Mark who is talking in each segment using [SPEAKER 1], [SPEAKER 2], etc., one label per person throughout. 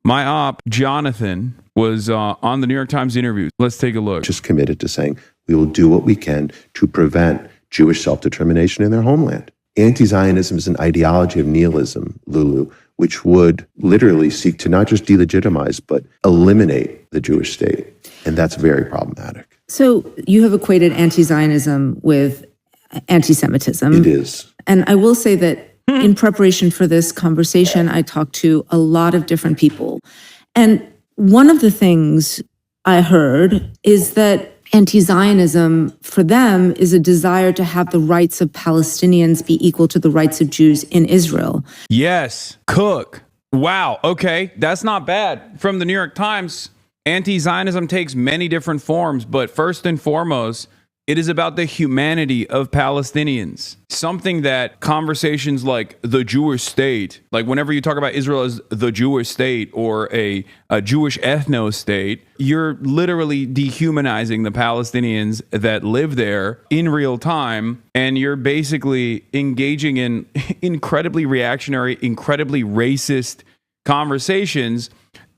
[SPEAKER 1] My op, Jonathan, was on the New York Times interview. Let's take a look.
[SPEAKER 2] Just committed to saying we will do what we can to prevent Jewish self-determination in their homeland. Anti-Zionism is an ideology of nihilism, Lulu, which would literally seek to not just delegitimize, but eliminate the Jewish state. And that's very problematic.
[SPEAKER 3] So you have equated anti-Zionism with anti-Semitism.
[SPEAKER 2] It is.
[SPEAKER 3] And I will say that in preparation for this conversation, I talked to a lot of different people. And one of the things I heard is that anti-Zionism for them is a desire to have the rights of Palestinians be equal to the rights of Jews in Israel.
[SPEAKER 1] Yes, Cook. Wow, okay, that's not bad. From the New York Times, anti-Zionism takes many different forms, but first and foremost, it is about the humanity of Palestinians. Something that conversations like the Jewish state, like whenever you talk about Israel as the Jewish state or a Jewish ethno-state, you're literally dehumanizing the Palestinians that live there in real time. And you're basically engaging in incredibly reactionary, incredibly racist conversations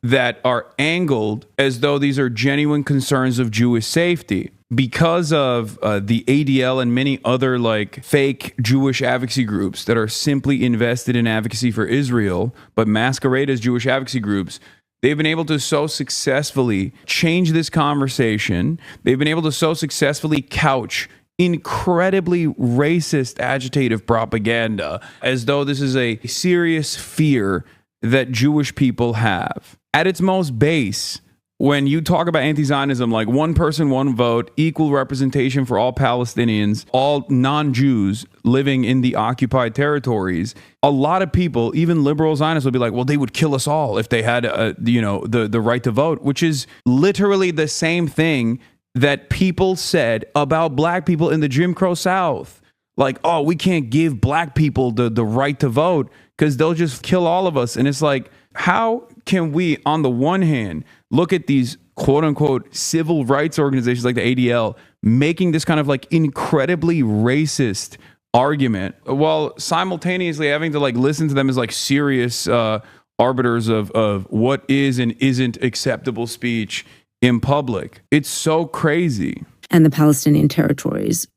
[SPEAKER 1] that are angled as though these are genuine concerns of Jewish safety. Because of the ADL and many other like fake Jewish advocacy groups that are simply invested in advocacy for Israel, but masquerade as Jewish advocacy groups, they've been able to so successfully change this conversation. They've been able to so successfully couch incredibly racist, agitative propaganda as though this is a serious fear that Jewish people have. At its most base, when you talk about anti-Zionism, like one person, one vote, equal representation for all Palestinians, all non-Jews living in the occupied territories, a lot of people, even liberal Zionists, will be like, well, they would kill us all if they had, the right to vote, which is literally the same thing that people said about black people in the Jim Crow South. Like, oh, we can't give black people the right to vote because they'll just kill all of us. And it's like, how can we, on the one hand, look at these quote unquote civil rights organizations like the ADL making this kind of like incredibly racist argument while simultaneously having to like listen to them as like serious arbiters of what is and isn't acceptable speech in public? It's so crazy.
[SPEAKER 3] And the Palestinian territories,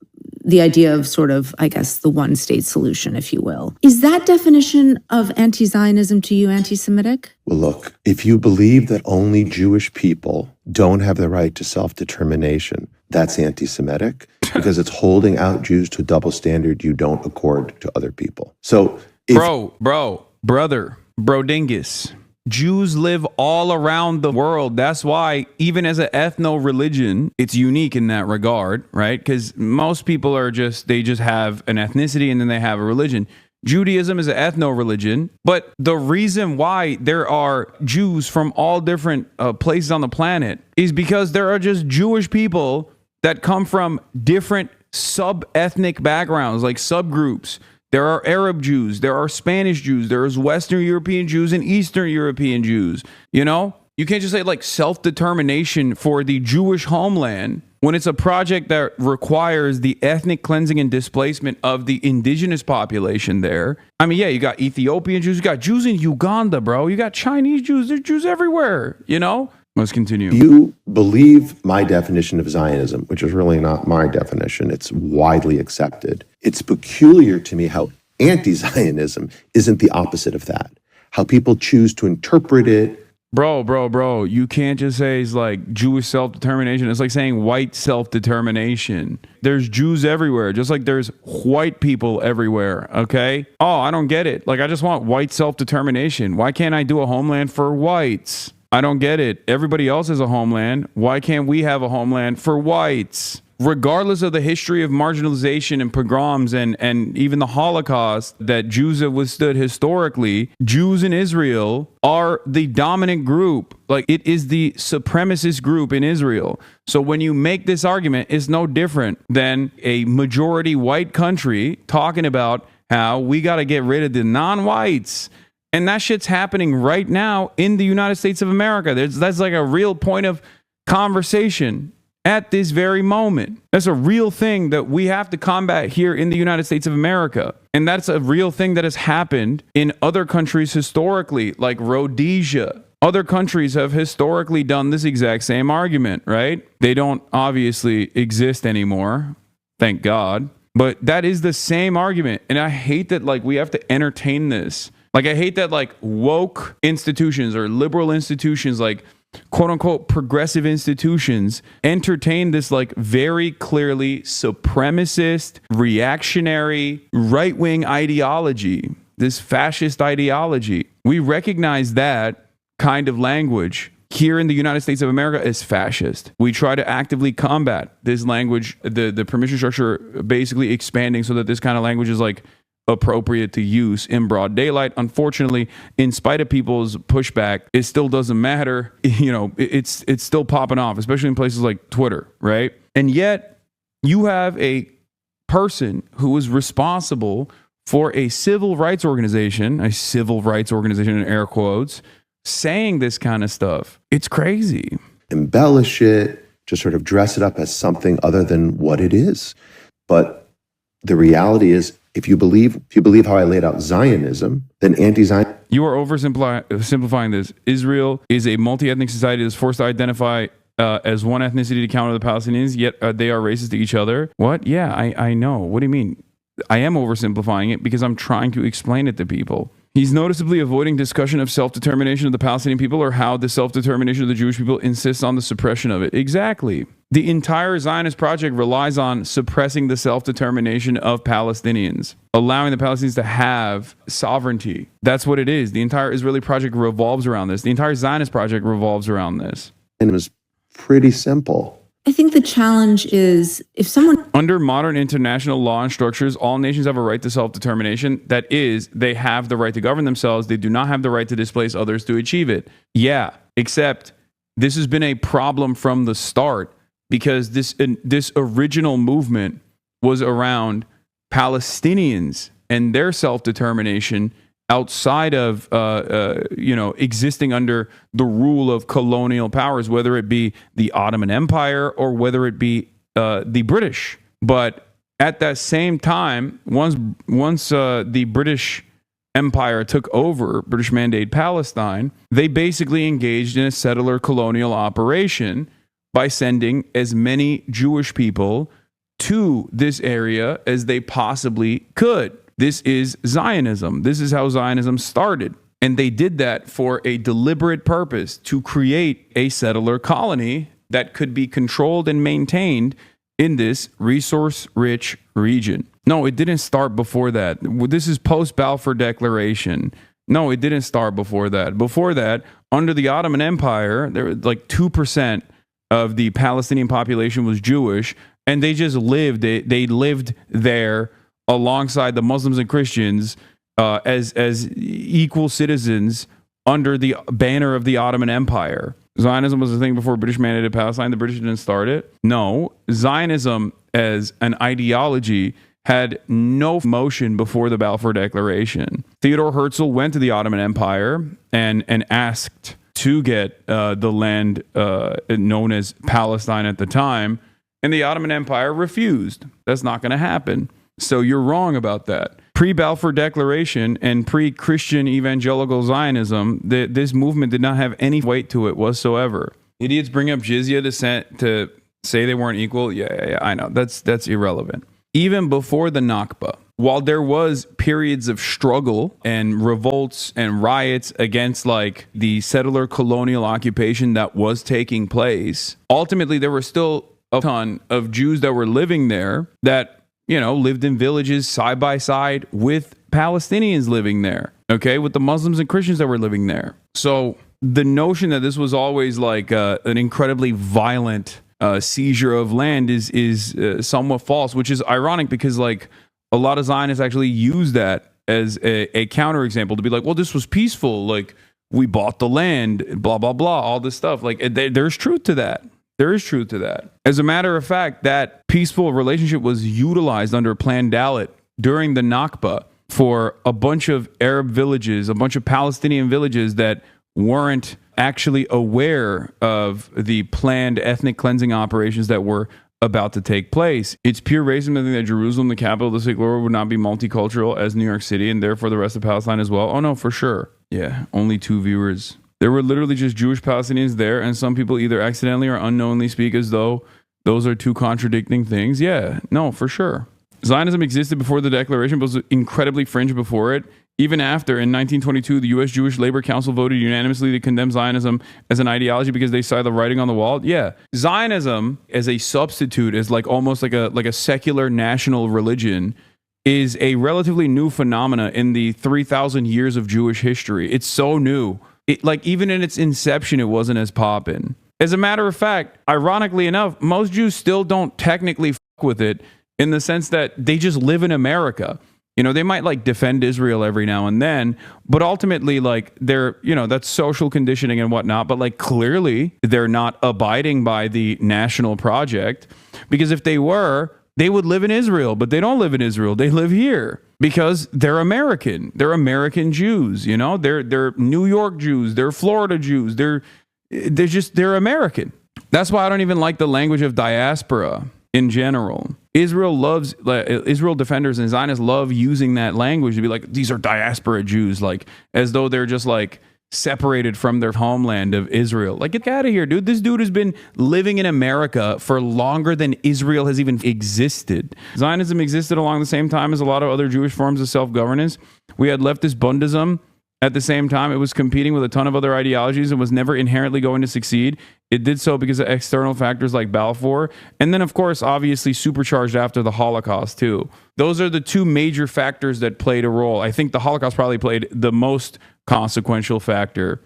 [SPEAKER 3] the idea of sort of, I guess, the one-state solution, if you will. Is that definition of anti-Zionism to you anti-Semitic?
[SPEAKER 2] Well, look, if you believe that only Jewish people don't have the right to self-determination, that's anti-Semitic because it's holding out Jews to a double standard you don't accord to other people. So, Bro dingus. Jews live all around the world. That's why even as an ethno-religion, it's unique in that regard, right? Because most people they just have an ethnicity and then they have a religion. Judaism is an ethno-religion, but the reason why there are Jews from all different places on the planet is because there are just Jewish people that come from different sub-ethnic backgrounds, like subgroups. There are Arab Jews, there are Spanish Jews, there's Western European Jews and Eastern European Jews. You know, you can't just say like self-determination for the Jewish homeland when it's a project that requires the ethnic cleansing and displacement of the indigenous population there. I mean, yeah, you got Ethiopian Jews, you got Jews in Uganda, bro. You got Chinese Jews, there's Jews everywhere, you know? Let's continue. You believe my definition of Zionism, which is really not my definition. It's widely accepted. It's peculiar to me how anti-Zionism isn't the opposite of that. How people choose to interpret it.
[SPEAKER 1] Bro, you can't just say it's like Jewish self-determination. It's like saying white self-determination. There's Jews everywhere, just like there's white people everywhere, okay? Oh, I don't get it. Like, I just want white self-determination. Why can't I do a homeland for whites? I don't get it. Everybody else has a homeland. Why can't we have a homeland for whites? Regardless of the history of marginalization and pogroms and even the Holocaust that Jews have withstood historically, Jews in Israel are the dominant group. Like, it is the supremacist group in Israel. So when you make this argument, it's no different than a majority white country talking about how we got to get rid of the non-whites. And that shit's happening right now in the United States of America. That's like a real point of conversation at this very moment. That's a real thing that we have to combat here in the United States of America. And that's a real thing that has happened in other countries historically, like Rhodesia.
[SPEAKER 2] Other countries have historically done this exact same argument, right? They don't obviously exist anymore, thank God. But that is the same argument. And I hate that like we have to entertain this. Like I hate that like woke institutions or liberal institutions, like quote unquote progressive institutions, entertain this like very clearly supremacist, reactionary, right-wing ideology, this fascist ideology. We recognize that kind of language here in the United States of America as fascist. We try to actively combat this language, the permission structure basically expanding so that this kind of language is like appropriate to use in broad daylight. Unfortunately, in spite of people's pushback, it still doesn't matter. You know, it's still popping off, especially in places like Twitter, right? And yet you have a person who is responsible for a civil rights organization in air quotes, saying this kind of stuff. It's crazy.
[SPEAKER 4] Embellish it, just sort of dress it up as something other than what it is. But the reality is, if you believe how I laid out Zionism, then anti-Zionism.
[SPEAKER 2] You are oversimplifying this. Israel is a multi-ethnic society that's forced to identify as one ethnicity to counter the Palestinians, yet they are racist to each other. What? Yeah, I know. What do you mean? I am oversimplifying it because I'm trying to explain it to people. He's noticeably avoiding discussion of self-determination of the Palestinian people or how the self-determination of the Jewish people insists on the suppression of it. Exactly. The entire Zionist project relies on suppressing the self-determination of Palestinians, allowing the Palestinians to have sovereignty. That's what it is. The entire Israeli project revolves around this. The entire Zionist project revolves around this.
[SPEAKER 4] And it was pretty simple.
[SPEAKER 3] I think the challenge is if someone...
[SPEAKER 2] Under modern international law and structures, all nations have a right to self-determination. That is, they have the right to govern themselves. They do not have the right to displace others to achieve it. Yeah, except this has been a problem from the start because this original movement was around Palestinians and their self-determination outside of existing under the rule of colonial powers, whether it be the Ottoman Empire or whether it be the British. But at that same time, once the British Empire took over British Mandate Palestine, they basically engaged in a settler colonial operation by sending as many Jewish people to this area as they possibly could. This is Zionism. This is how Zionism started. And they did that for a deliberate purpose, to create a settler colony that could be controlled and maintained in this resource-rich region. No, it didn't start before that. This is post-Balfour Declaration. No, it didn't start before that. Before that, under the Ottoman Empire, there was like 2% of the Palestinian population was Jewish, and they just lived. They lived there alongside the Muslims and Christians as equal citizens under the banner of the Ottoman Empire. Zionism was a thing before British mandated Palestine. The British didn't start it. No, Zionism as an ideology had no motion before the Balfour Declaration. Theodore Herzl went to the Ottoman Empire and asked to get the land known as Palestine at the time, and the Ottoman Empire refused. That's not going to happen. So you're wrong about that. Pre-Balfour Declaration and pre-Christian evangelical Zionism, this movement did not have any weight to it whatsoever. Idiots bring up jizya to say they weren't equal. Yeah, I know. That's irrelevant. Even before the Nakba, while there was periods of struggle and revolts and riots against like the settler colonial occupation that was taking place, ultimately there were still a ton of Jews that were living there that lived in villages side by side with Palestinians living there, okay, with the Muslims and Christians that were living there. So the notion that this was always like an incredibly violent seizure of land is somewhat false, which is ironic because like a lot of Zionists actually use that as a counterexample to be like, well, this was peaceful, like we bought the land, blah, blah, blah, all this stuff. Like there's truth to that. There is truth to that. As a matter of fact, that peaceful relationship was utilized under Plan Dalit during the Nakba for a bunch of Arab villages, a bunch of Palestinian villages that weren't actually aware of the planned ethnic cleansing operations that were about to take place. It's pure racism to think that Jerusalem, the capital of the secular world, would not be multicultural as New York City and therefore the rest of Palestine as well. Oh no, for sure. Yeah, only 2 viewers. There were literally just Jewish Palestinians there, and some people either accidentally or unknowingly speak as though those are two contradicting things. Yeah, no, for sure. Zionism existed before the declaration, but was incredibly fringe before it. Even after, in 1922, the U.S. Jewish Labor Council voted unanimously to condemn Zionism as an ideology because they saw the writing on the wall. Yeah, Zionism as a substitute, as like almost like a secular national religion, is a relatively new phenomena in the 3,000 years of Jewish history. It's so new. Like even in its inception, it wasn't as poppin'. As a matter of fact, ironically enough, most Jews still don't technically fuck with it in the sense that they just live in America. You know, they might like defend Israel every now and then, but ultimately, like they're, you know, that's social conditioning and whatnot. But like clearly, they're not abiding by the national project, because if they were, they would live in Israel, but they don't live in Israel. They live here because they're American. They're American Jews. You know, they're New York Jews. They're Florida Jews. They're American. That's why I don't even like the language of diaspora in general. Israel defenders and Zionists love using that language to be like, these are diaspora Jews, like as though they're just like separated from their homeland of Israel. Like, get out of here, dude. This dude has been living in America for longer than Israel has even existed. Zionism existed along the same time as a lot of other Jewish forms of self-governance. We had leftist Bundism. At the same time, it was competing with a ton of other ideologies and was never inherently going to succeed. It did so because of external factors like Balfour. And then, of course, obviously supercharged after the Holocaust, too. Those are the two major factors that played a role. I think the Holocaust probably played the most consequential factor,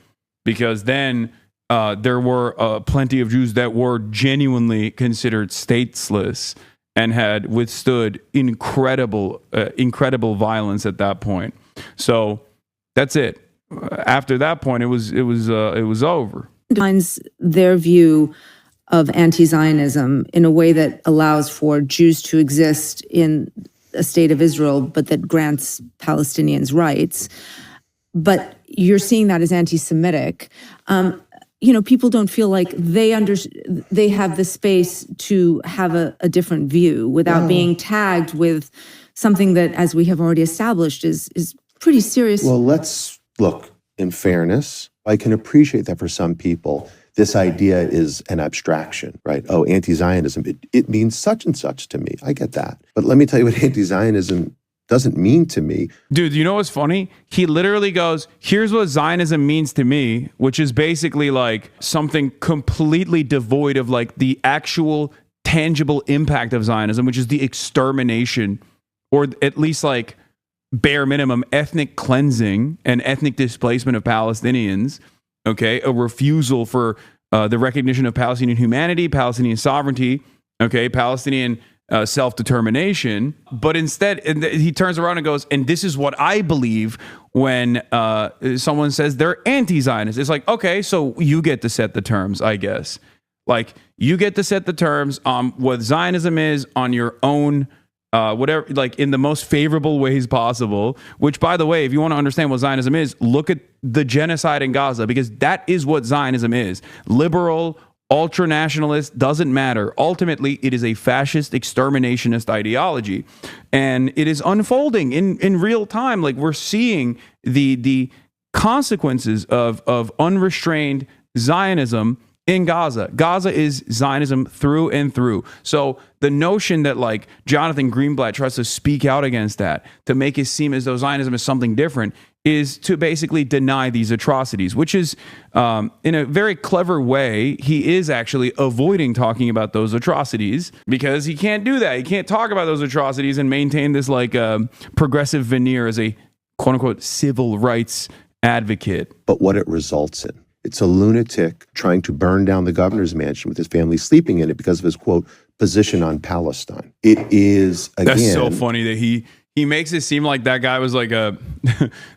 [SPEAKER 2] because then there were plenty of Jews that were genuinely considered stateless and had withstood incredible violence at that point. So that's it. After that point, it was over.
[SPEAKER 3] Defines their view of anti-Zionism in a way that allows for Jews to exist in a state of Israel, but that grants Palestinians rights. But you're seeing that as anti-Semitic. You know, people don't feel like they have the space to have a different view without being tagged with something that, as we have already established, is pretty serious.
[SPEAKER 4] Well, let's look, in fairness, I can appreciate that for some people, this idea is an abstraction, right? Oh, anti-Zionism, it means such and such to me. I get that. But let me tell you what anti-Zionism doesn't mean to me.
[SPEAKER 2] Dude, you know what's funny? He literally goes, here's what Zionism means to me, which is basically like something completely devoid of like the actual tangible impact of Zionism, which is the extermination, or at least like bare minimum ethnic cleansing and ethnic displacement of Palestinians, okay? A refusal for the recognition of Palestinian humanity, Palestinian sovereignty, okay? Palestinian self-determination. But instead, he turns around and goes, and this is what I believe when someone says they're anti-Zionist. It's like, okay, so you get to set the terms, I guess. Like, you get to set the terms on what Zionism is on your own whatever, like in the most favorable ways possible, which, by the way, if you want to understand what Zionism is, look at the genocide in Gaza, because that is what Zionism is. Liberal, ultra-nationalist, doesn't matter. Ultimately, it is a fascist, exterminationist ideology. And it is unfolding in real time. Like, we're seeing the consequences of unrestrained Zionism in Gaza. Gaza is Zionism through and through. So the notion that like Jonathan Greenblatt tries to speak out against that to make it seem as though Zionism is something different is to basically deny these atrocities, which is in a very clever way, he is actually avoiding talking about those atrocities, because he can't do that. He can't talk about those atrocities and maintain this like progressive veneer as a quote unquote civil rights advocate.
[SPEAKER 4] But what it results in, it's a lunatic trying to burn down the governor's mansion with his family sleeping in it because of his, quote, position on Palestine. It is, again...
[SPEAKER 2] That's so funny that he makes it seem like that guy was like a...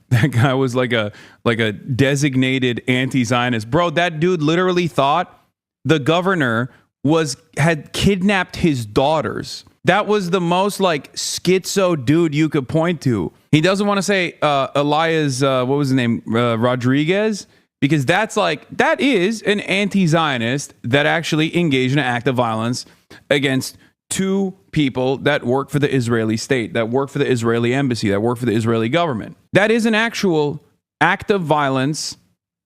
[SPEAKER 2] that guy was like a designated anti-Zionist. Bro, that dude literally thought the governor had kidnapped his daughters. That was the most like schizo dude you could point to. He doesn't want to say Elias, what was his name? Rodriguez? Because that is an anti-Zionist that actually engaged in an act of violence against two people that work for the Israeli state, that work for the Israeli embassy, that work for the Israeli government. That is an actual act of violence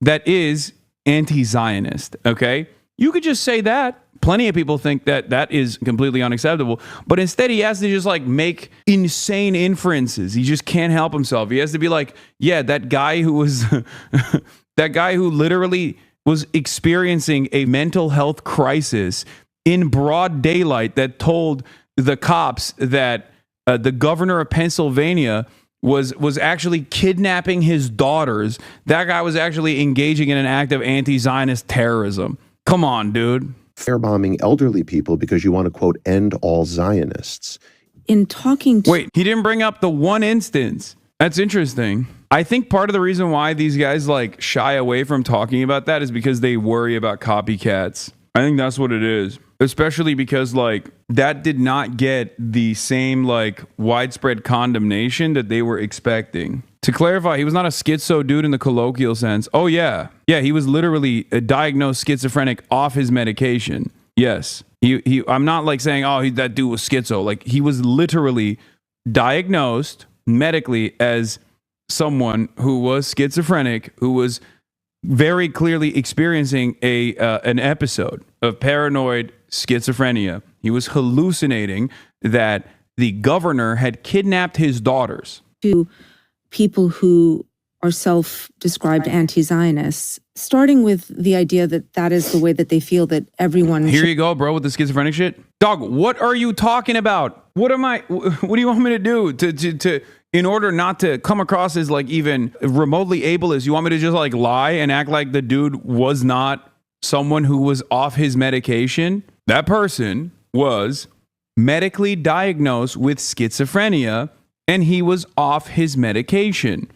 [SPEAKER 1] that is anti-Zionist, okay? You could just say that. Plenty of people think that that is completely unacceptable, but instead he has to just like make insane inferences. He just can't help himself. He has to be like, yeah, that guy who was that guy who literally was experiencing a mental health crisis in broad daylight that told the cops that the governor of Pennsylvania was actually kidnapping his daughters. That guy was actually engaging in an act of anti-Zionist terrorism. Come on, dude.
[SPEAKER 4] Firebombing elderly people because you want to, quote, end all Zionists.
[SPEAKER 3] In talking to...
[SPEAKER 1] Wait, he didn't bring up the one instance. That's interesting. I think part of the reason why these guys like shy away from talking about that is because they worry about copycats. I think that's what it is. Especially because like that did not get the same like widespread condemnation that they were expecting. To clarify, he was not a schizo dude in the colloquial sense. Oh yeah. Yeah, he was literally a diagnosed schizophrenic off his medication. Yes. I'm not like saying, oh, that dude was schizo. Like he was literally diagnosed medically as someone who was schizophrenic, who was very clearly experiencing an episode of paranoid schizophrenia. He was hallucinating that the governor had kidnapped his daughters.
[SPEAKER 3] To people who are self-described anti-Zionists, starting with the idea that that is the way that they feel that everyone...
[SPEAKER 1] Here you go, bro, with the schizophrenic shit. Dog, what are you talking about? What do you want me to do to in order not to come across as like even remotely ableist? You want me to just like lie and act like the dude was not someone who was off his medication? That person was medically diagnosed with schizophrenia and he was off his medication.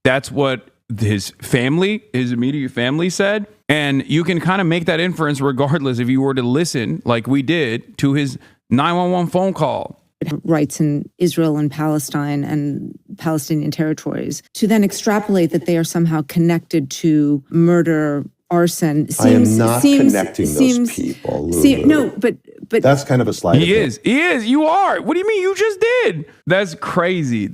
[SPEAKER 1] That's what his family, his immediate family said. And you can kind of make that inference regardless if you were to listen, like we did, to his 911 phone call.
[SPEAKER 3] Rights in Israel and Palestine and Palestinian territories, to then extrapolate that they are somehow connected to murder, arson.
[SPEAKER 4] I am not connecting those people.
[SPEAKER 3] No, but
[SPEAKER 4] that's kind of a slide.
[SPEAKER 1] He is. You are. What do you mean? You just did. That's crazy.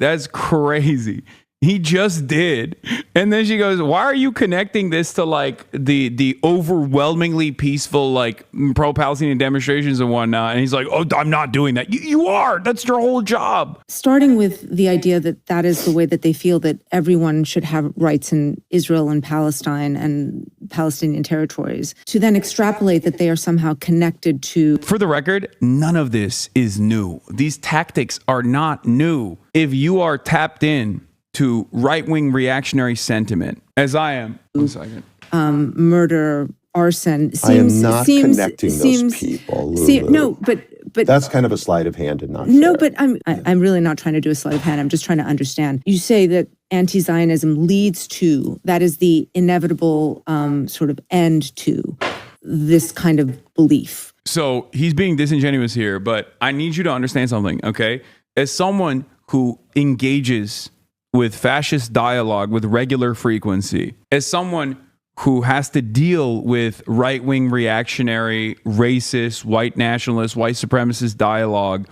[SPEAKER 1] He just did. And then she goes, why are you connecting this to like the overwhelmingly peaceful like pro-Palestinian demonstrations and whatnot? And he's like, oh, I'm not doing that. You are. That's your whole job.
[SPEAKER 3] Starting with the idea that that is the way that they feel that everyone should have rights in Israel and Palestine and Palestinian territories, to then extrapolate that they are somehow connected to...
[SPEAKER 1] For the record, none of this is new. These tactics are not new. If you are tapped in to right-wing reactionary sentiment, as I am. 1 second.
[SPEAKER 3] Murder, arson.
[SPEAKER 4] I am not connecting those people.
[SPEAKER 3] No, but
[SPEAKER 4] that's kind of a sleight of hand and not
[SPEAKER 3] no.
[SPEAKER 4] fair.
[SPEAKER 3] But I'm really not trying to do a sleight of hand. I'm just trying to understand. You say that anti-Zionism leads to, that is the inevitable sort of end to this kind of belief.
[SPEAKER 1] So he's being disingenuous here, but I need you to understand something, okay? As someone who engages with fascist dialogue with regular frequency, as someone who has to deal with right-wing reactionary, racist, white nationalist, white supremacist dialogue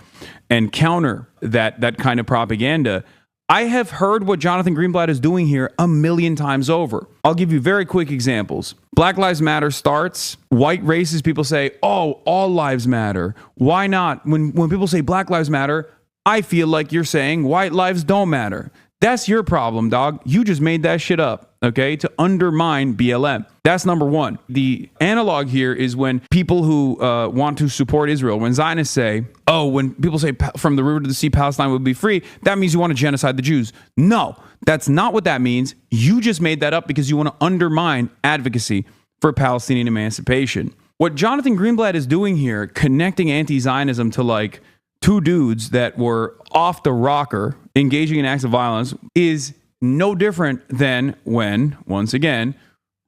[SPEAKER 1] and counter that kind of propaganda, I have heard what Jonathan Greenblatt is doing here a million times over. I'll give you very quick examples. Black Lives Matter starts. White racist people say, oh, all lives matter. Why not? When people say Black Lives Matter, I feel like you're saying white lives don't matter. That's your problem, dog. You just made that shit up, okay, to undermine BLM. That's number one. The analog here is when people who want to support Israel, when Zionists say, oh, when people say from the river to the sea, Palestine will be free, that means you want to genocide the Jews. No, that's not what that means. You just made that up because you want to undermine advocacy for Palestinian emancipation. What Jonathan Greenblatt is doing here, connecting anti-Zionism to like two dudes that were off the rocker engaging in acts of violence, is no different than when, once again,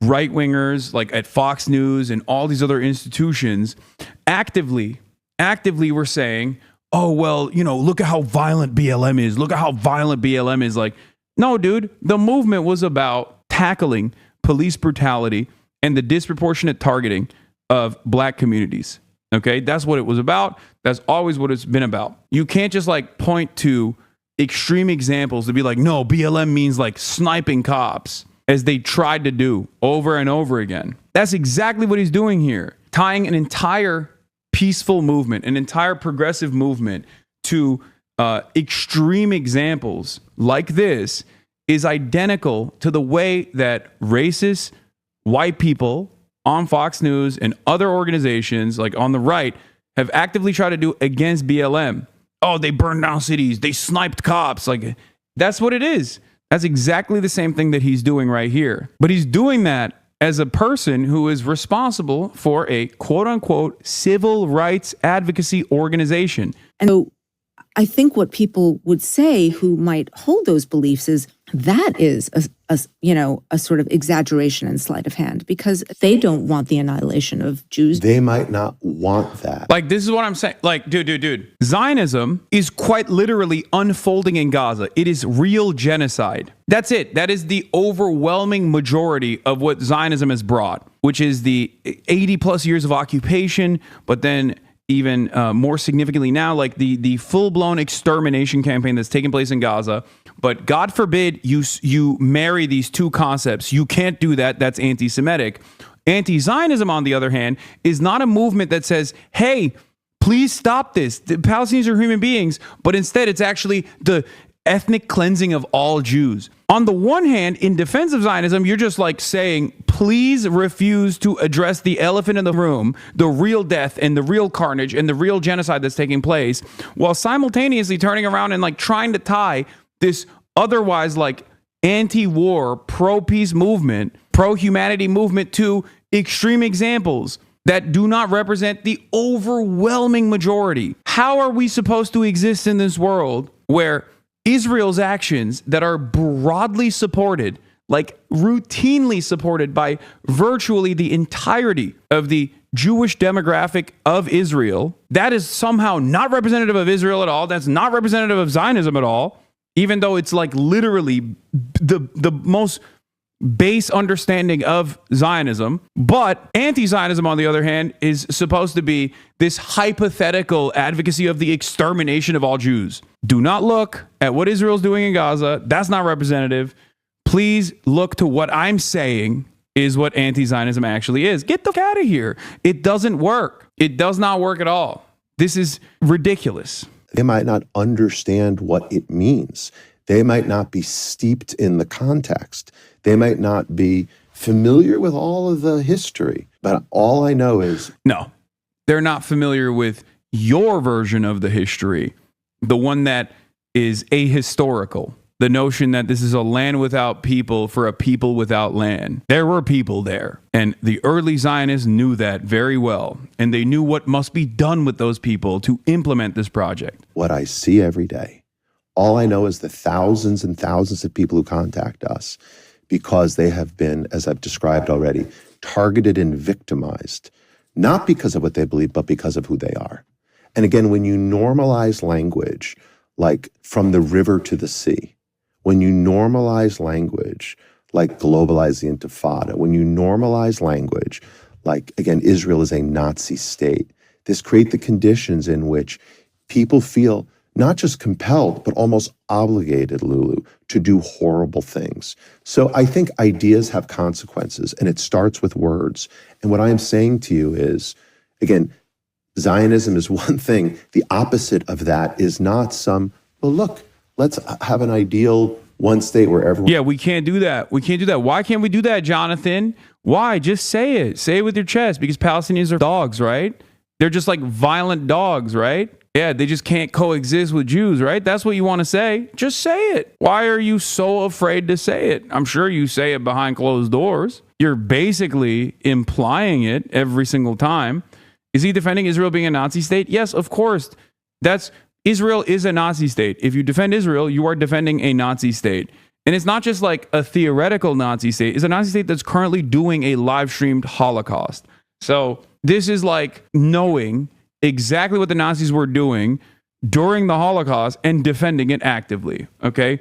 [SPEAKER 1] right-wingers like at Fox News and all these other institutions actively were saying, oh, well, you know, look at how violent BLM is. Look at how violent BLM is. Like, no, dude, the movement was about tackling police brutality and the disproportionate targeting of black communities. Okay, that's what it was about. That's always what it's been about. You can't just like point to extreme examples to be like, no, BLM means like sniping cops.
[SPEAKER 2] as they tried to do over and over again. That's exactly what he's doing here, tying an entire peaceful movement, an entire progressive movement to extreme examples like this is identical to the way that racist white people on Fox News and other organizations like on the right have actively tried to do against BLM. Oh, they burned down cities. They sniped cops. Like, that's what it is. That's exactly the same thing that he's doing right here. But he's doing that as a person who is responsible for a quote unquote civil rights advocacy organization.
[SPEAKER 3] And so I think what people would say who might hold those beliefs is that is a sort of exaggeration and sleight of hand, because they don't want the annihilation of Jews.
[SPEAKER 4] They might not want that.
[SPEAKER 2] Like, this is what I'm saying. Like, dude. Zionism is quite literally unfolding in Gaza. It is real genocide. That's it. That is the overwhelming majority of what Zionism has brought, which is the 80 plus years of occupation, but then even more significantly now, like the full-blown extermination campaign that's taking place in Gaza. But God forbid you marry these two concepts. You can't do that. That's anti-Semitic. Anti-Zionism, on the other hand, is not a movement that says, hey, please stop this. The Palestinians are human beings. But instead, it's actually the ethnic cleansing of all Jews. On the one hand, in defense of Zionism, you're just like saying, please refuse to address the elephant in the room, the real death and the real carnage and the real genocide that's taking place, while simultaneously turning around and like trying to tie this otherwise like anti-war, pro-peace movement, pro-humanity movement to extreme examples that do not represent the overwhelming majority. How are we supposed to exist in this world where Israel's actions that are broadly supported, like routinely supported by virtually the entirety of the Jewish demographic of Israel, that is somehow not representative of Israel at all, that's not representative of Zionism at all, even though it's like literally the most base understanding of Zionism. But anti-Zionism, on the other hand, is supposed to be this hypothetical advocacy of the extermination of all Jews. Do not look at what Israel's doing in Gaza. That's not representative. Please look to what I'm saying is what anti-Zionism actually is. Get the fuck out of here. It doesn't work. It does not work at all. This is ridiculous.
[SPEAKER 4] They might not understand what it means. They might not be steeped in the context. They might not be familiar with all of the history. But all I know is...
[SPEAKER 2] No, they're not familiar with your version of the history, the one that is ahistorical. The notion that this is a land without people for a people without land. There were people there. And the early Zionists knew that very well. And they knew what must be done with those people to implement this project.
[SPEAKER 4] What I see every day, all I know is the thousands and thousands of people who contact us because they have been, as I've described already, targeted and victimized, not because of what they believe, but because of who they are. And again, when you normalize language, like from the river to the sea, when you normalize language, like globalize the Intifada, when you normalize language, like, again, Israel is a Nazi state, this creates the conditions in which people feel not just compelled, but almost obligated, Lulu, to do horrible things. So I think ideas have consequences, and it starts with words. And what I am saying to you is, again, Zionism is one thing. The opposite of that is not some, well, look, let's have an ideal one state where everyone...
[SPEAKER 2] Yeah, we can't do that. We can't do that. Why can't we do that, Jonathan? Why? Just say it. Say it with your chest, because Palestinians are dogs, right? They're just like violent dogs, right? Yeah, they just can't coexist with Jews, right? That's what you want to say. Just say it. Why are you so afraid to say it? I'm sure you say it behind closed doors. You're basically implying it every single time. Is he defending Israel being a Nazi state? Yes, of course. Israel is a Nazi state. If you defend Israel, you are defending a Nazi state. And it's not just like a theoretical Nazi state. It's a Nazi state that's currently doing a live-streamed Holocaust. So this is like knowing exactly what the Nazis were doing during the Holocaust and defending it actively, okay?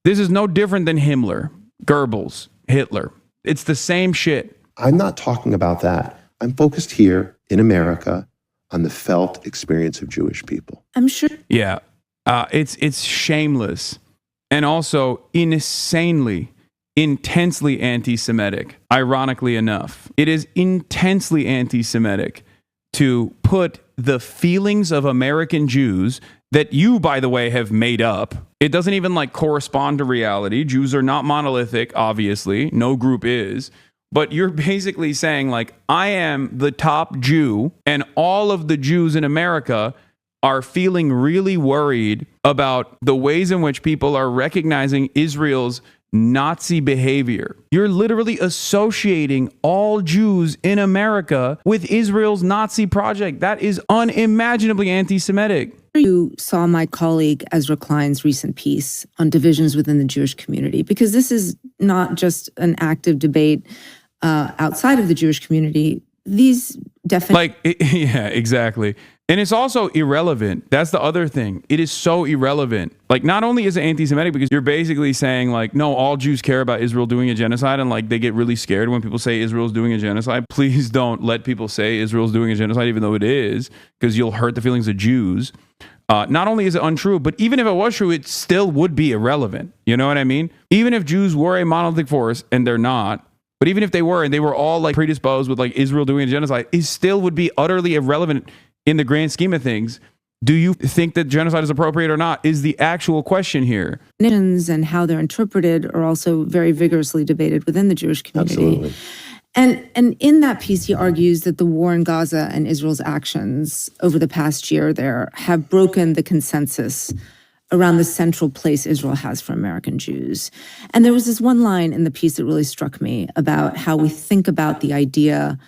[SPEAKER 2] This is no different than Himmler, Goebbels, Hitler. It's the same shit.
[SPEAKER 4] I'm not talking about that. I'm focused here in America on the felt experience of Jewish people.
[SPEAKER 3] I'm sure.
[SPEAKER 2] Yeah, it's shameless and also insanely
[SPEAKER 1] intensely anti-Semitic, ironically enough. It is intensely anti-Semitic to put the feelings of American Jews that you, by the way, have made up. It doesn't even like correspond to reality. Jews are not monolithic, obviously. No group is. But you're basically saying, like, I am the top Jew, and all of the Jews in America are feeling really worried about the ways in which people are recognizing Israel's Nazi behavior. You're literally associating all Jews in America with Israel's Nazi project. That is unimaginably anti-Semitic.
[SPEAKER 3] You saw my colleague Ezra Klein's recent piece on divisions within the Jewish community, because this is not just an active debate outside of the Jewish community. These definitely...
[SPEAKER 1] yeah, exactly. And it's also irrelevant. That's the other thing. It is so irrelevant. Like, not only is it anti-Semitic because you're basically saying, like, no, all Jews care about Israel doing a genocide, and like they get really scared when people say Israel's doing a genocide. Please don't let people say Israel's doing a genocide, even though it is, because you'll hurt the feelings of Jews. Not only is it untrue, but even if it was true, it still would be irrelevant. You know what I mean? Even if Jews were a monolithic force, and they're not, but even if they were, and they were all like predisposed with like Israel doing a genocide, it still would be utterly irrelevant in the grand scheme of things. Do you think that genocide is appropriate or not is the actual question here.
[SPEAKER 3] And how they're interpreted are also very vigorously debated within the Jewish community.
[SPEAKER 4] Absolutely.
[SPEAKER 3] And in that piece, he argues that the war in Gaza and Israel's actions over the past year there have broken the consensus around the central place Israel has for American Jews. And there was this one line in the piece that really struck me about how we think about the idea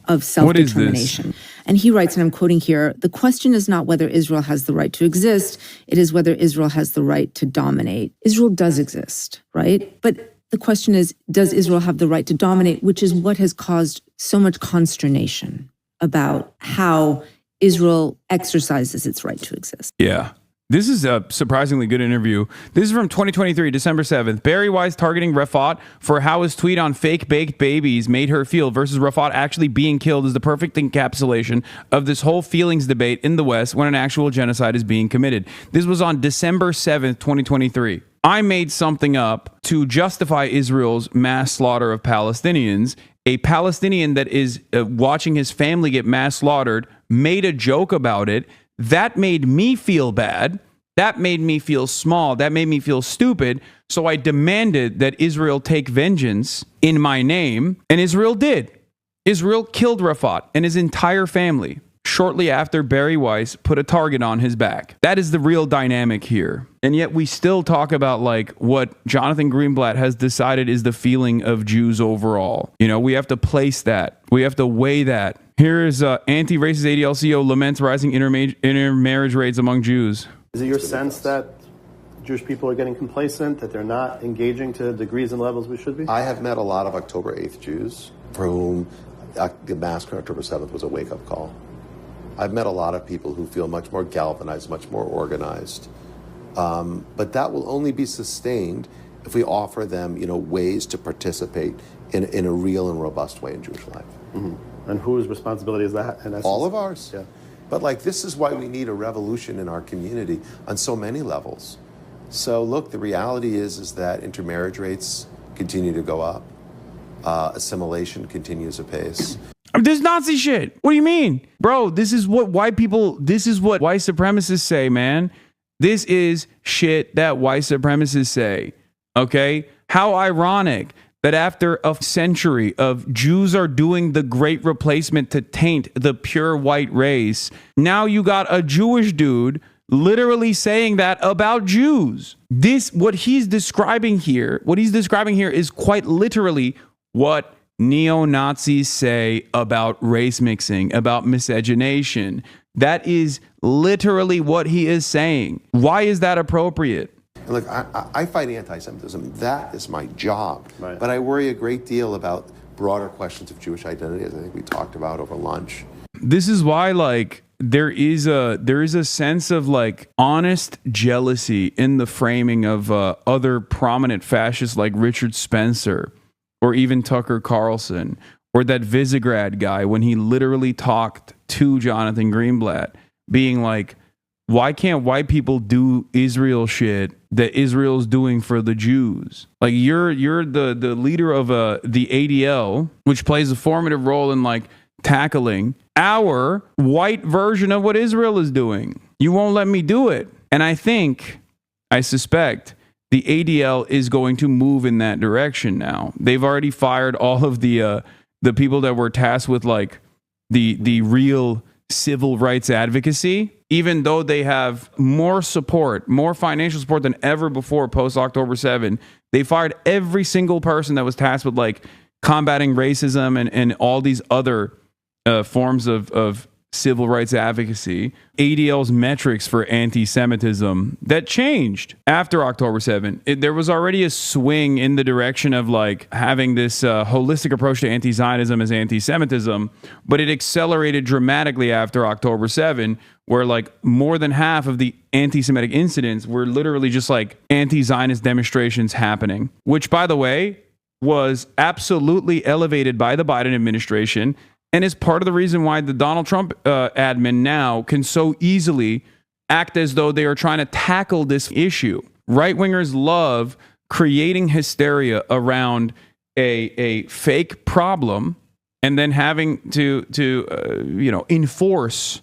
[SPEAKER 3] of self-determination. And he writes, and I'm quoting here, "The question is not whether Israel has the right to exist, it is whether Israel has the right to dominate." Israel does exist, right? But the question is, does Israel have the right to dominate, which is what has caused so much consternation about how Israel exercises its right to exist.
[SPEAKER 1] Yeah. This is a surprisingly good interview. This is from 2023, December 7th. Barry Weiss targeting Rafat for how his tweet on fake baked babies made her feel versus Rafat actually being killed is the perfect encapsulation of this whole feelings debate in the West when an actual genocide is being committed. This was on December 7th, 2023. I made something up to justify Israel's mass slaughter of Palestinians. A Palestinian that is watching his family get mass slaughtered made a joke about it. That made me feel bad. That made me feel small. That made me feel stupid. So I demanded that Israel take vengeance in my name, and Israel did. Israel killed Rafat and his entire family shortly after Barry Weiss put a target on his back. That is the real dynamic here. And yet we still talk about like what Jonathan Greenblatt has decided is the feeling of Jews overall. You know, we have to place that. We have to weigh that. Here is anti-racist ADL-CO laments rising intermarriage rates among Jews.
[SPEAKER 5] Is it your sense that Jewish people are getting complacent, that they're not engaging to degrees and levels we should be?
[SPEAKER 4] I have met a lot of October 8th Jews for whom the massacre on October 7th was a wake-up call. I've met a lot of people who feel much more galvanized, much more organized. But that will only be sustained if we offer them, ways to participate in a real and robust way in Jewish life.
[SPEAKER 5] Mm-hmm. And whose responsibility is that? In essence?
[SPEAKER 4] All of ours.
[SPEAKER 5] Yeah.
[SPEAKER 4] But this is why we need a revolution in our community on so many levels. So look, the reality is that intermarriage rates continue to go up. Assimilation continues apace.
[SPEAKER 1] This is Nazi shit. What do you mean? Bro, this is what white supremacists say, man. This is shit that white supremacists say. Okay? How ironic that after a century of Jews are doing the great replacement to taint the pure white race, now you got a Jewish dude literally saying that about Jews. What he's describing here is quite literally what neo-Nazis say about race mixing, about miscegenation. That is literally what he is saying. Why is that appropriate?
[SPEAKER 4] And look, I fight anti-Semitism. That is my job.
[SPEAKER 5] Right.
[SPEAKER 4] But I worry a great deal about broader questions of Jewish identity, as I think we talked about over lunch.
[SPEAKER 1] This is why, there is a sense of honest jealousy in the framing of other prominent fascists like Richard Spencer or even Tucker Carlson or that Visegrad guy when he literally talked to Jonathan Greenblatt being like, why can't white people do Israel shit
[SPEAKER 2] that Israel's doing for the Jews. Like you're the leader of the ADL, which plays a formative role in like tackling our white version of what Israel is doing. You won't let me do it. And I suspect the ADL is going to move in that direction now. They've already fired all of the people that were tasked with like the real civil rights advocacy, even though they have more support, more financial support than ever before post October 7. They fired every single person that was tasked with like combating racism and all these other forms of civil rights advocacy. ADL's metrics for anti-Semitism that changed after October 7. There was already a swing in the direction of like having this holistic approach to anti-Zionism as anti-Semitism, but it accelerated dramatically after October 7, where like more than half of the anti-Semitic incidents were literally just like anti-Zionist demonstrations happening, which, by the way, was absolutely elevated by the Biden administration and is part of the reason why the Donald Trump admin now can so easily act as though they are trying to tackle this issue. Right-wingers love creating hysteria around a fake problem and then having to enforce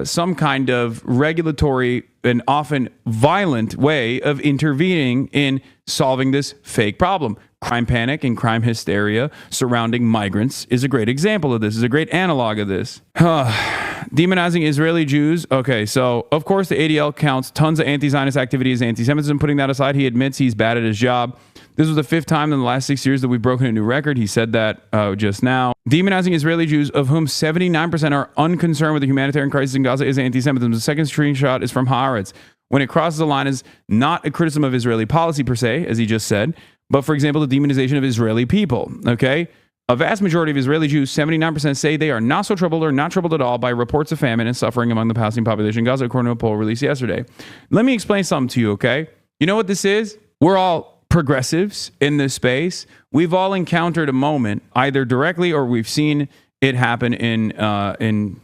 [SPEAKER 2] some kind of regulatory and often violent way of intervening in solving this fake problem. Crime panic and crime hysteria surrounding migrants is a great example of this, is a great analog of this. Demonizing Israeli Jews. Okay, so of course the ADL counts tons of anti-Zionist activity as anti-Semitism. Putting that aside, he admits he's bad at his job. This was the 5th time in the last 6 years that we've broken a new record. He said that just now. Demonizing Israeli Jews, of whom 79% are unconcerned with the humanitarian crisis in Gaza, is anti-Semitism. The second screenshot is from Haaretz. When it crosses the line, is not a criticism of Israeli policy per se, as he just said, but for example, the demonization of Israeli people. Okay? A vast majority of Israeli Jews, 79%, say they are not so troubled or not troubled at all by reports of famine and suffering among the Palestinian population in Gaza, according to a poll released yesterday. Let me explain something to you, okay? You know what this is? We're all progressives in this space. We've all encountered a moment, either directly or we've seen it happen in out in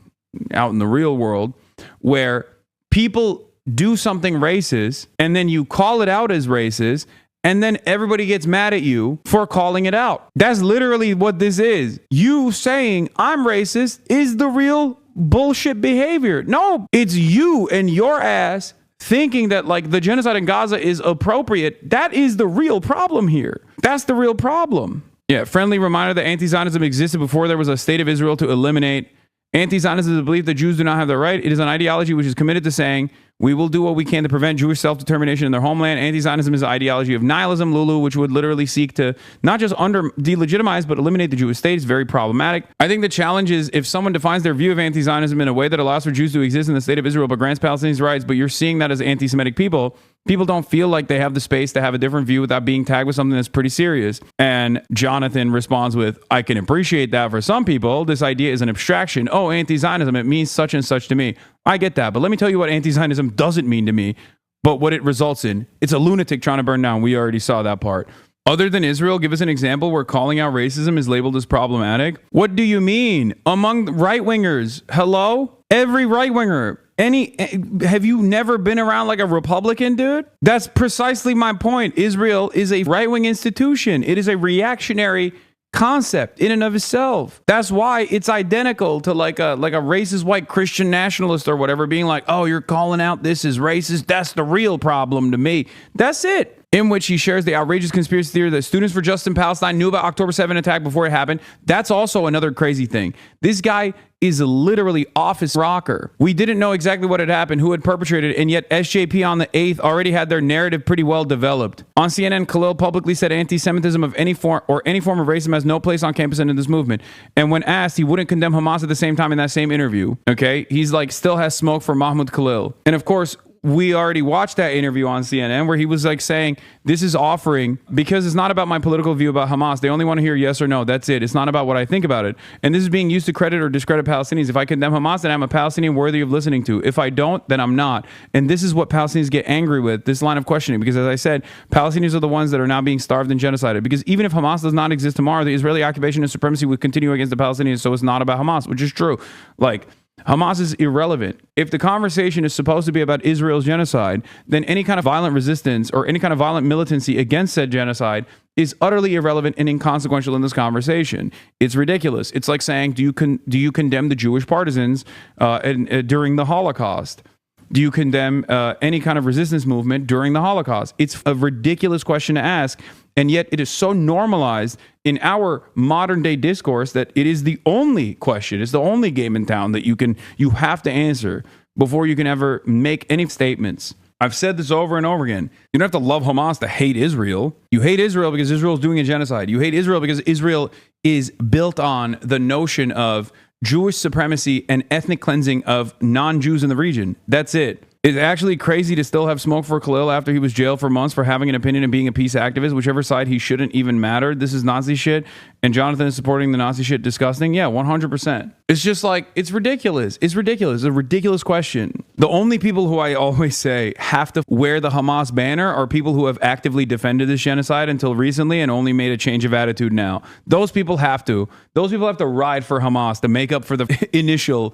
[SPEAKER 2] the real world, where people do something racist and then you call it out as racist, and then everybody gets mad at you for calling it out. That's literally what this is. You saying I'm racist is the real bullshit behavior. No, it's you and your ass thinking that like the genocide in Gaza is appropriate. That is the real problem here. That's the real problem. Yeah, friendly reminder that anti-Zionism existed before there was a state of Israel to eliminate. Anti-Zionism is the belief that Jews do not have the right. It is an ideology which is committed to saying we will do what we can to prevent Jewish self-determination in their homeland. Anti-Zionism is an ideology of nihilism, Lulu, which would literally seek to not just delegitimize, but eliminate the Jewish state. It's very problematic. I think the challenge is if someone defines their view of anti-Zionism in a way that allows for Jews to exist in the state of Israel but grants Palestinians rights, but you're seeing that as anti-Semitic people don't feel like they have the space to have a different view without being tagged with something that's pretty serious. And Jonathan responds with, I can appreciate that for some people. This idea is an abstraction. Oh, anti-Zionism, it means such and such to me. I get that. But let me tell you what anti-Zionism doesn't mean to me, but what it results in. It's a lunatic trying to burn down. We already saw that part. Other than Israel, give us an example where calling out racism is labeled as problematic. What do you mean? Among right-wingers, hello? Every right-winger. Have you never been around like a Republican, dude? That's precisely my point. Israel is a right-wing institution. It is a reactionary concept in and of itself. That's why it's identical to like a racist white Christian nationalist or whatever being like, oh, you're calling out this is racist. That's the real problem to me. That's it. In which he shares the outrageous conspiracy theory that Students for Justice in Palestine knew about October 7 attack before it happened. That's also another crazy thing. This guy is literally off his rocker. We didn't know exactly what had happened, who had perpetrated it, and yet SJP on the 8th already had their narrative pretty well developed. On CNN, Khalil publicly said anti-Semitism of any form or any form of racism has no place on campus and in this movement. And when asked, he wouldn't condemn Hamas at the same time in that same interview. Okay? He's like, still has smoke for Mahmoud Khalil. And of course, we already watched that interview on CNN where he was like saying, this is offering, because it's not about my political view about Hamas. They only want to hear yes or no. That's it. It's not about what I think about it. And this is being used to credit or discredit Palestinians. If I condemn Hamas, then I'm a Palestinian worthy of listening to. If I don't, then I'm not. And this is what Palestinians get angry with, this line of questioning. Because as I said, Palestinians are the ones that are now being starved and genocided. Because even if Hamas does not exist tomorrow, the Israeli occupation and supremacy would continue against the Palestinians. So it's not about Hamas, which is true. Like, Hamas is irrelevant. If the conversation is supposed to be about Israel's genocide, then any kind of violent resistance or any kind of violent militancy against said genocide is utterly irrelevant and inconsequential in this conversation. It's ridiculous. It's like saying, do you condemn the Jewish partisans during the Holocaust? Do you condemn any kind of resistance movement during the Holocaust? It's a ridiculous question to ask, and yet it is so normalized in our modern day discourse that it is the only question, it's the only game in town that you have to answer before you can ever make any statements. I've said this over and over again. You don't have to love Hamas to hate Israel. You hate Israel because Israel is doing a genocide. You hate Israel because Israel is built on the notion of Jewish supremacy and ethnic cleansing of non-Jews in the region. That's it. It's actually crazy to still have smoke for Khalil after he was jailed for months for having an opinion and being a peace activist, whichever side he shouldn't even matter. This is Nazi shit. And Jonathan is supporting the Nazi shit. Disgusting. Yeah, 100%. It's just like, it's ridiculous. It's ridiculous. It's a ridiculous question. The only people who I always say have to wear the Hamas banner are people who have actively defended this genocide until recently and only made a change of attitude now. Those people have to. Those people have to ride for Hamas to make up for the initial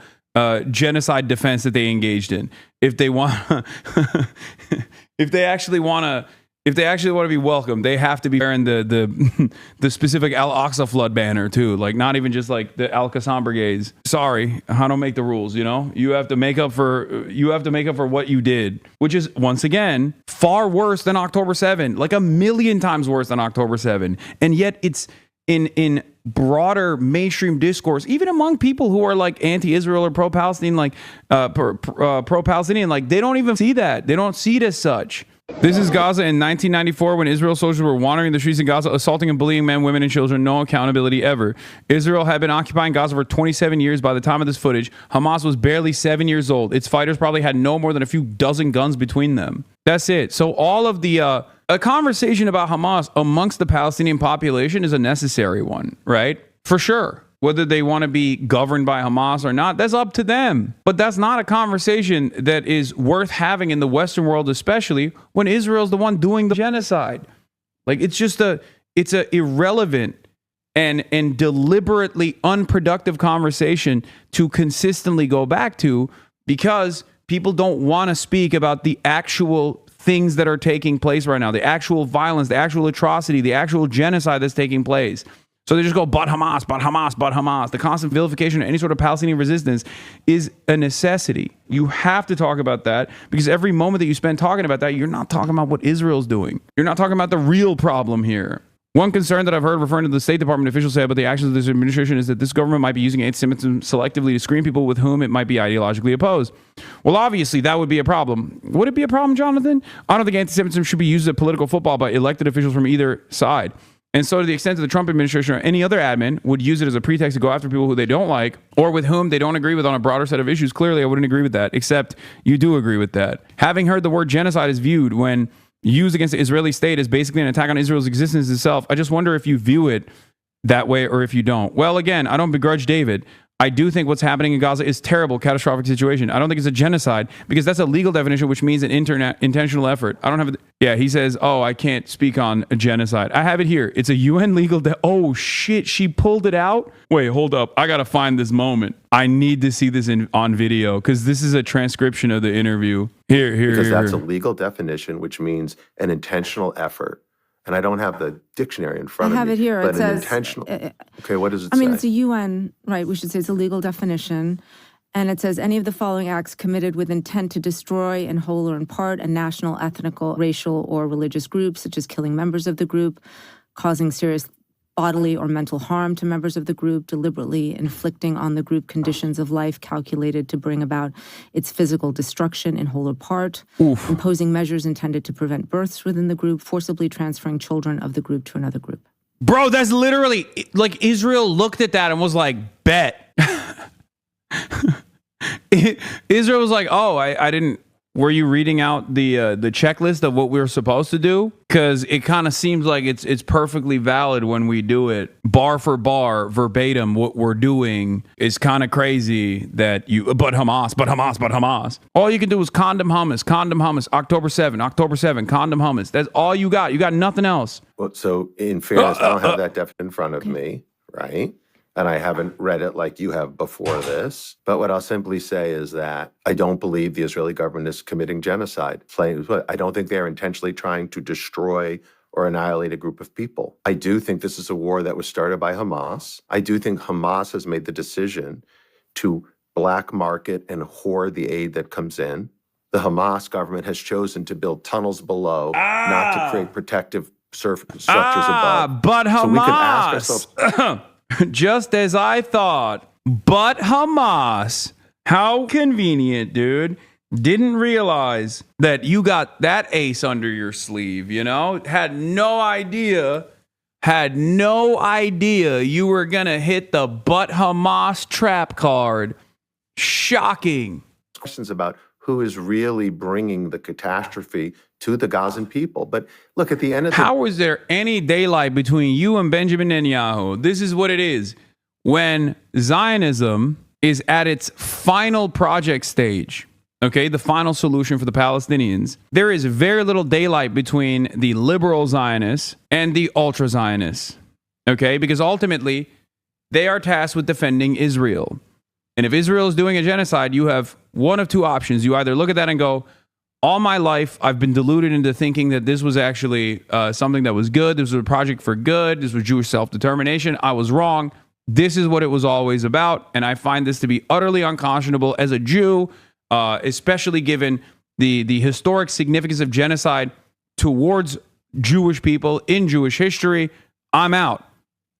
[SPEAKER 2] genocide defense that they engaged in. If they want, if they actually want to be welcome, they have to be wearing the specific Al-Aqsa flood banner too. Like not even just like the Al-Qassam brigades. Sorry, I don't make the rules. You know, you have to make up for what you did, which is once again far worse than October 7, like a million times worse than October 7, and yet it's in broader mainstream discourse, even among people who are like anti-Israel or pro-Palestinian, like pro-Palestinian, like they don't even see that. They don't see it as such. This is Gaza in 1994 when Israel soldiers were wandering the streets in Gaza, assaulting and bullying men, women, and children. No accountability ever. Israel had been occupying Gaza for 27 years by the time of this footage. Hamas was barely 7 years old. Its fighters probably had no more than a few dozen guns between them. That's it. So all of the a conversation about Hamas amongst the Palestinian population is a necessary one, right? For sure. Whether they want to be governed by Hamas or not, that's up to them. But that's not a conversation that is worth having in the Western world, especially when Israel's the one doing the genocide. Like it's a irrelevant and deliberately unproductive conversation to consistently go back to because people don't want to speak about the actual things that are taking place right now, the actual violence, the actual atrocity, the actual genocide that's taking place. So they just go, but Hamas, but Hamas, but Hamas. The constant vilification of any sort of Palestinian resistance is a necessity. You have to talk about that because every moment that you spend talking about that, you're not talking about what Israel's doing. You're not talking about the real problem here. One concern that I've heard referring to the State Department officials say about the actions of this administration is that this government might be using anti-Semitism selectively to screen people with whom it might be ideologically opposed. Well, obviously, that would be a problem. Would it be a problem, Jonathan? I don't think anti-Semitism should be used as a political football by elected officials from either side. And so to the extent that the Trump administration or any other admin would use it as a pretext to go after people who they don't like or with whom they don't agree with on a broader set of issues, clearly I wouldn't agree with that, except you do agree with that. Having heard the word genocide is viewed when used against the Israeli state as basically an attack on Israel's existence itself, I just wonder if you view it that way or if you don't. Well, again, I don't begrudge David. I do think what's happening in Gaza is terrible, catastrophic situation. I don't think it's a genocide because that's a legal definition, which means an intentional effort. I don't have it. Yeah, he says, oh, I can't speak on a genocide. I have it here. It's a UN legal. Oh, shit. She pulled it out. Wait, hold up. I got to find this moment. I need to see this on video because this is a transcription of the interview. Because
[SPEAKER 4] that's a legal definition, which means an intentional effort. And I don't have the dictionary in front of me.
[SPEAKER 3] I have it here.
[SPEAKER 4] But
[SPEAKER 3] it says,
[SPEAKER 4] intentional. Okay, what does it say?
[SPEAKER 3] I mean, it's a UN, right? We should say it's a legal definition. And it says any of the following acts committed with intent to destroy in whole or in part a national, ethnical, racial, or religious group, such as killing members of the group, causing serious bodily or mental harm to members of the group, deliberately inflicting on the group conditions of life calculated to bring about its physical destruction in whole or part, imposing measures intended to prevent births within the group, forcibly transferring children of the group to another group.
[SPEAKER 2] Bro, that's literally like Israel looked at that and was like, bet. Israel was like, oh, I didn't. Were you reading out the checklist of what we were supposed to do? Because it kind of seems like it's perfectly valid when we do it bar for bar, verbatim. What we're doing is kind of crazy that but Hamas. All you can do is condom hummus, October 7, condom hummus. That's all you got. You got nothing else.
[SPEAKER 4] Well, so in fairness, I don't have that definition in front of me, right? and I haven't read it like you have before this. But what I'll simply say is that I don't believe the Israeli government is committing genocide. I don't think they're intentionally trying to destroy or annihilate a group of people. I do think this is a war that was started by Hamas. I do think Hamas has made the decision to black market and hoard the aid that comes in. The Hamas government has chosen to build tunnels below, not to create protective structures above.
[SPEAKER 1] But Hamas,
[SPEAKER 4] so we can ask ourselves,
[SPEAKER 1] just as I thought, but Hamas, how convenient, dude. Didn't realize that you got that ace under your sleeve, you know? Had no idea you were going to hit the but Hamas trap card. Shocking.
[SPEAKER 4] questions about who is really bringing the catastrophe to the Gazan people. But look, at the end of the
[SPEAKER 1] How is there any daylight between you and Benjamin Netanyahu? This is what it is. When Zionism is at its final project stage, okay, the final solution for the Palestinians, there is very little daylight between the liberal Zionists and the ultra Zionists, okay, because ultimately they are tasked with defending Israel. And if Israel is doing a genocide, you have one of two options. You either look at that and go, all my life, I've been deluded into thinking that this was actually something that was good. This was a project for good. This was Jewish self-determination. I was wrong. This is what it was always about. And I find this to be utterly unconscionable as a Jew, especially given the historic significance of genocide towards Jewish people in Jewish history. I'm out.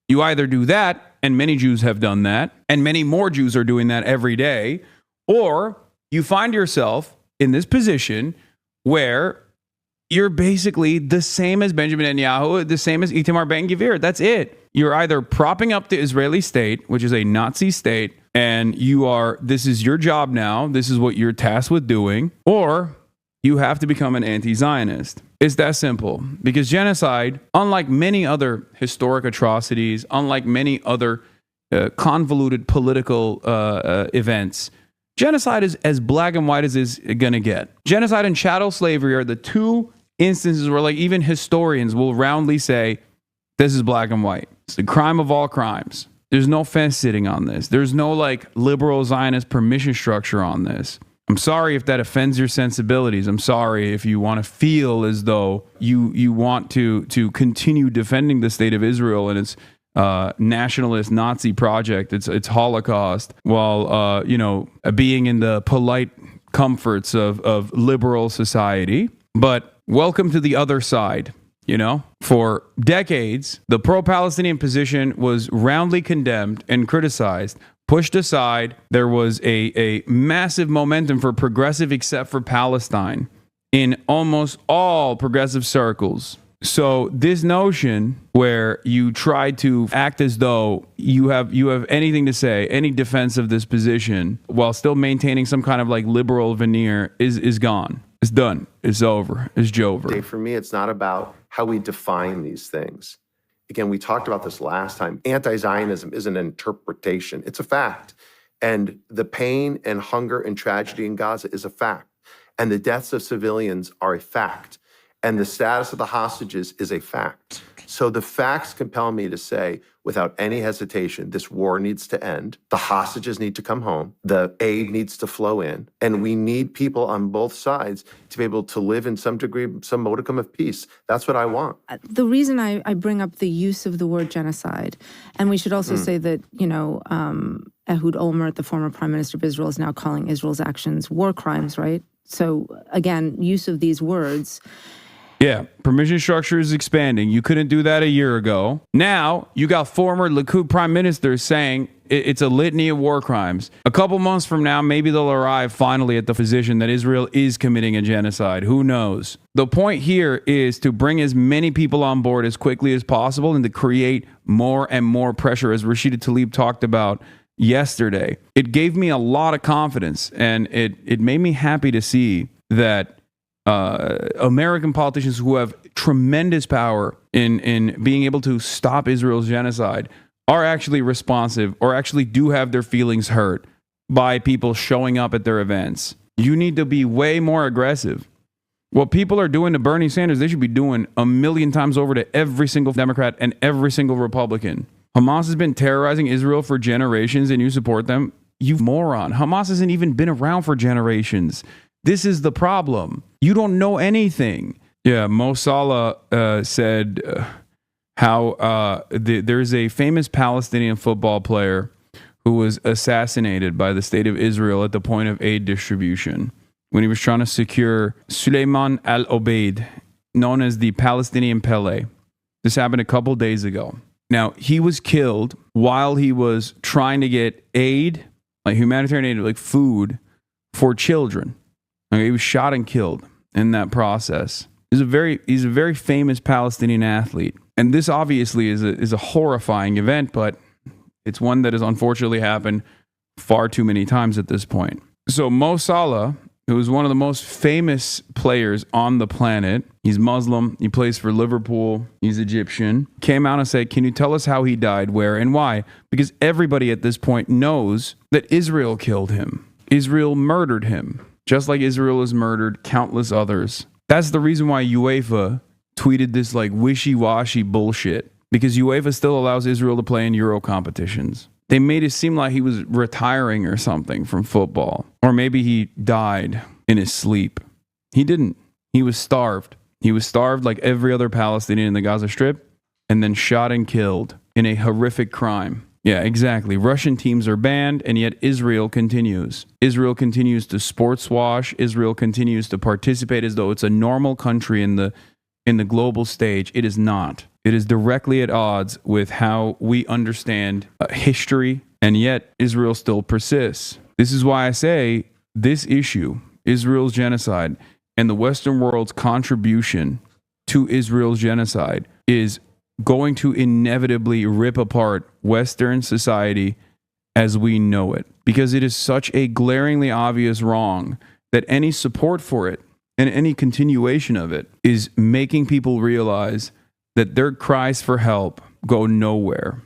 [SPEAKER 1] You either do that, and many Jews have done that, and many more Jews are doing that every day, or you find yourself in this position where you're basically the same as Benjamin Netanyahu, the same as Itamar Ben-Gvir. That's it. You're either propping up the Israeli state, which is a Nazi state, and this is your job now, this is what you're tasked with doing, or you have to become an anti-Zionist. It's that simple. Because genocide, unlike many other historic atrocities, unlike many other convoluted political events, genocide is as black and white as it's going to get. Genocide and chattel slavery are the two instances where, like, even historians will roundly say, this is black and white. It's the crime of all crimes. There's no fence sitting on this. There's no, like, liberal Zionist permission structure on this. I'm sorry if that offends your sensibilities. I'm sorry if you want to feel as though you want to continue defending the state of Israel and its nationalist Nazi project, its Holocaust, while being in the polite comforts of liberal society. But welcome to the other side. You know, for decades, the pro-Palestinian position was roundly condemned and criticized, pushed aside. There was a massive momentum for progressive except for Palestine in almost all progressive circles. So this notion where you try to act as though you have anything to say, any defense of this position, while still maintaining some kind of like liberal veneer is gone. It's done. It's over. It's Jover.
[SPEAKER 4] For me, it's not about how we define these things. Again, we talked about this last time. Anti-Zionism is an interpretation. It's a fact. And the pain and hunger and tragedy in Gaza is a fact. And the deaths of civilians are a fact. And the status of the hostages is a fact. So the facts compel me to say, without any hesitation, this war needs to end. The hostages need to come home. The aid needs to flow in. And we need people on both sides to be able to live in some degree, some modicum of peace. That's what I want.
[SPEAKER 3] The reason I bring up the use of the word genocide, and we should also say that, Ehud Olmert, the former prime minister of Israel, is now calling Israel's actions war crimes, right? So again, use of these words.
[SPEAKER 1] Yeah, permission structure is expanding. You couldn't do that a year ago. Now, you got former Likud prime ministers saying it's a litany of war crimes. A couple months from now, maybe they'll arrive finally at the position that Israel is committing a genocide. Who knows? The point here is to bring as many people on board as quickly as possible and to create more and more pressure, as Rashida Tlaib talked about yesterday. It gave me a lot of confidence, and it made me happy to see that American politicians who have tremendous power in being able to stop Israel's genocide are actually responsive or actually do have their feelings hurt by people showing up at their events. You need to be way more aggressive. What people are doing to Bernie Sanders, they should be doing a million times over to every single Democrat and every single Republican.
[SPEAKER 2] Hamas has been terrorizing Israel for generations and you support them? You moron. Hamas hasn't even been around for generations. This is the problem. You don't know anything. Yeah, Mo Salah said how there's a famous Palestinian football player who was assassinated by the state of Israel at the point of aid distribution when he was trying to secure Suleiman al-Obeid, known as the Palestinian Pele. This happened a couple days ago. Now, he was killed while he was trying to get aid, like humanitarian aid, like food for children. Okay, he was shot and killed in that process. He's a very famous Palestinian athlete. And this obviously is a horrifying event, but it's one that has unfortunately happened far too many times at this point. So Mo Salah, who is one of the most famous players on the planet, he's Muslim, he plays for Liverpool, he's Egyptian, came out and said, can you tell us how he died, where, and why? Because everybody at this point knows that Israel killed him. Israel murdered him, just like Israel has murdered countless others. That's the reason why UEFA tweeted this like wishy-washy bullshit, because UEFA still allows Israel to play in Euro competitions. They made it seem like he was retiring or something from football. Or maybe he died in his sleep. He didn't. He was starved. He was starved like every other Palestinian in the Gaza Strip and then shot and killed in a horrific crime. Yeah, exactly. Russian teams are banned, and yet Israel continues. Israel continues to sports wash. Israel continues to participate as though it's a normal country in the global stage. It is not. It is directly at odds with how we understand history, and yet Israel still persists. This is why I say this issue, Israel's genocide, and the Western world's contribution to Israel's genocide is going to inevitably rip apart Western society as we know it, because it is such a glaringly obvious wrong that any support for it and any continuation of it is making people realize that their cries for help go nowhere.